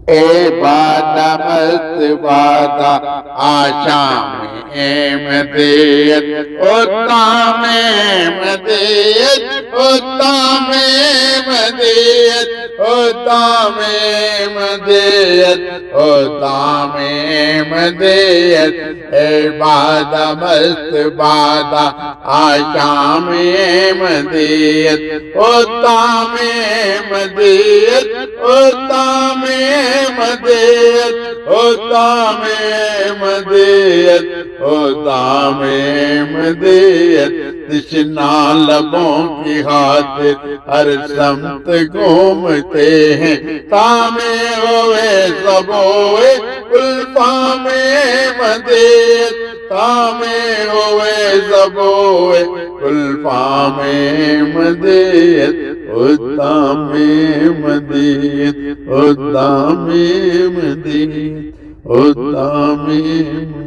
ए बादा मस्त बादा आशा में मदेयत उता में मदेयत उता में मदेयत उता में मदेयत उता में मदेयत ए बादा मस्त बादा आशा में मदेयत उता में मदेयत उता में मदेयत होता में मदेयत होता में मदेयत तृष्णा लबों की खातिर हर समत घूमते हैं तामे होवे सबोए उल्फा में मदेयत तामे होवे सबोए उल्फा में मदेयत होता में मदेयत होता में मदेयत होता में